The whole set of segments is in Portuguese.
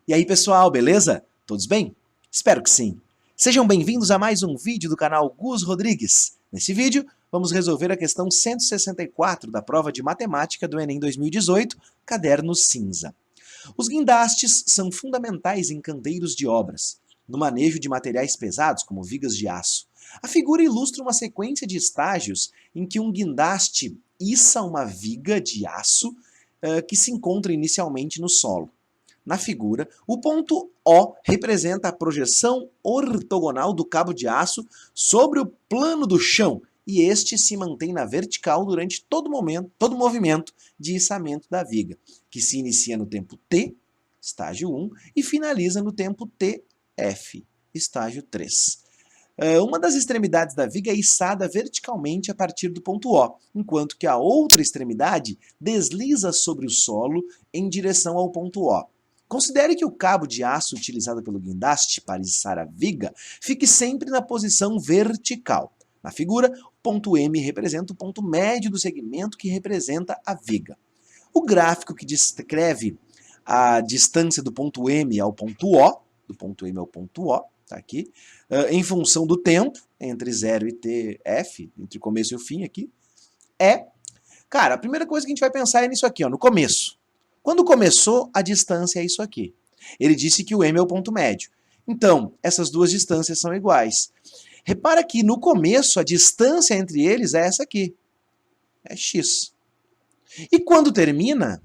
E aí pessoal, beleza? Todos bem? Espero que sim. Sejam bem-vindos a mais um vídeo do canal Gus Rodrigues. Nesse vídeo, vamos resolver a questão 164 da prova de matemática do Enem 2018, caderno cinza. Os guindastes são fundamentais em canteiros de obras, no manejo de materiais pesados como vigas de aço. A figura ilustra uma sequência de estágios em que um guindaste issa uma viga de aço que se encontra inicialmente no solo. Na figura, o ponto O representa a projeção ortogonal do cabo de aço sobre o plano do chão, e este se mantém na vertical durante todo o movimento de içamento da viga, que se inicia no tempo T, estágio 1, e finaliza no tempo TF, estágio 3. Uma das extremidades da viga é içada verticalmente a partir do ponto O, enquanto que a outra extremidade desliza sobre o solo em direção ao ponto O. Considere que o cabo de aço utilizado pelo guindaste para içar a viga fique sempre na posição vertical. Na figura, o ponto M representa o ponto médio do segmento que representa a viga. O gráfico que descreve a distância do ponto M ao ponto O, tá aqui, em função do tempo, entre 0 e TF, entre o começo e o fim aqui, cara, a primeira coisa que a gente vai pensar é nisso aqui, ó, no começo. Quando começou, a distância é isso aqui. Ele disse que o M é o ponto médio. Então, essas duas distâncias são iguais. Repara que no começo, a distância entre eles é essa aqui. É x. E quando termina,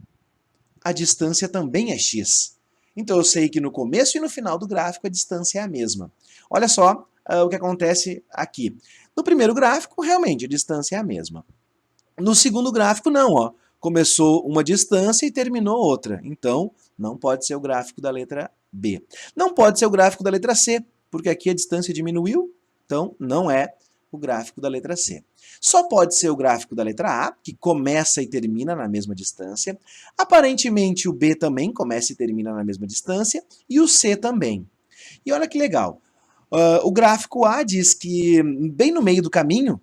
a distância também é x. Então eu sei que no começo e no final do gráfico a distância é a mesma. Olha só o que acontece aqui. No primeiro gráfico, realmente, a distância é a mesma. No segundo gráfico, não, ó. Começou uma distância e terminou outra. Então, não pode ser o gráfico da letra B. Não pode ser o gráfico da letra C, porque aqui a distância diminuiu, então não é o gráfico da letra C. Só pode ser o gráfico da letra A, que começa e termina na mesma distância. Aparentemente o B também começa e termina na mesma distância, e o C também. E olha que legal. O gráfico A diz que bem no meio do caminho,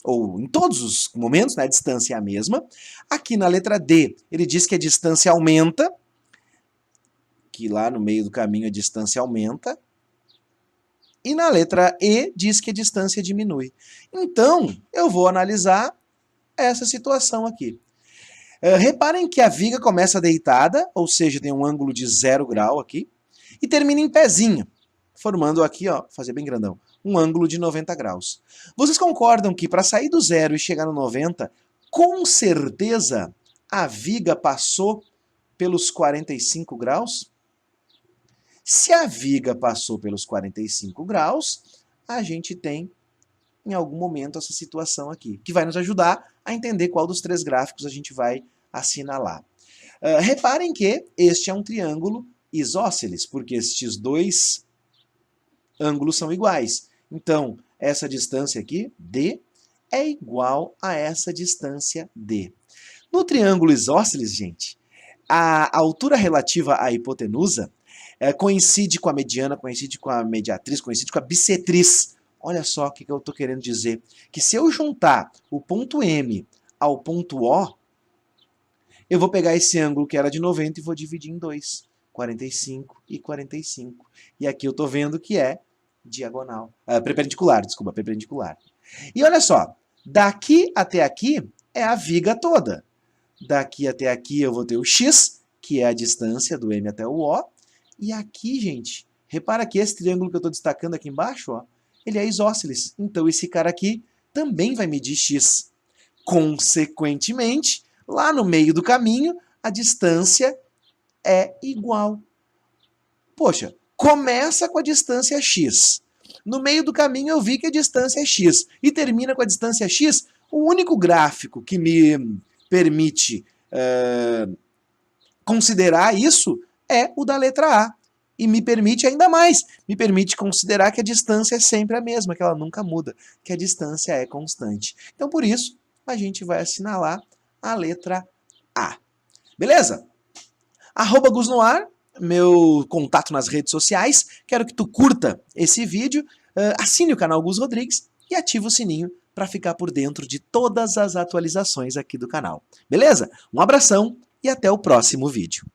ou em todos os momentos, né, a distância é a mesma. Aqui na letra D, ele diz que a distância aumenta, que lá no meio do caminho a distância aumenta. E na letra E, diz que a distância diminui. Então, eu vou analisar essa situação aqui. Reparem que a viga começa deitada, ou seja, tem um ângulo de 0 grau aqui, e termina em pezinho, formando aqui, ó, fazer bem grandão, um ângulo de 90 graus. Vocês concordam que para sair do 0 e chegar no 90, com certeza a viga passou pelos 45 graus? Se a viga passou pelos 45 graus, a gente tem em algum momento essa situação aqui, que vai nos ajudar a entender qual dos três gráficos a gente vai assinalar. Reparem que este é um triângulo isósceles, porque estes dois ângulos são iguais. Então, essa distância aqui, D, é igual a essa distância D. No triângulo isósceles, gente, a altura relativa à hipotenusa coincide com a mediana, coincide com a mediatriz, coincide com a bissetriz. Olha só o que eu estou querendo dizer. Que se eu juntar o ponto M ao ponto O, eu vou pegar esse ângulo que era de 90 e vou dividir em 2. 45 e 45. E aqui eu estou vendo que é diagonal. Perpendicular, desculpa, perpendicular. E olha só, daqui até aqui é a viga toda. Daqui até aqui eu vou ter o x, que é a distância do M até o O. E aqui, gente, repara que esse triângulo que eu estou destacando aqui embaixo, ó, ele é isósceles. Então esse cara aqui também vai medir x. Consequentemente, lá no meio do caminho, a distância é igual. Poxa, começa com a distância x. No meio do caminho eu vi que a distância é x. E termina com a distância x. O único gráfico que me permite considerar isso é o da letra A. E me permite ainda mais. Me permite considerar que a distância é sempre a mesma, que ela nunca muda. Que a distância é constante. Então, por isso, a gente vai assinalar a letra A. Beleza? @GusNoar, meu contato nas redes sociais. Quero que tu curta esse vídeo, assine o canal Gus Rodrigues e ative o sininho para ficar por dentro de todas as atualizações aqui do canal. Beleza? Um abração e até o próximo vídeo.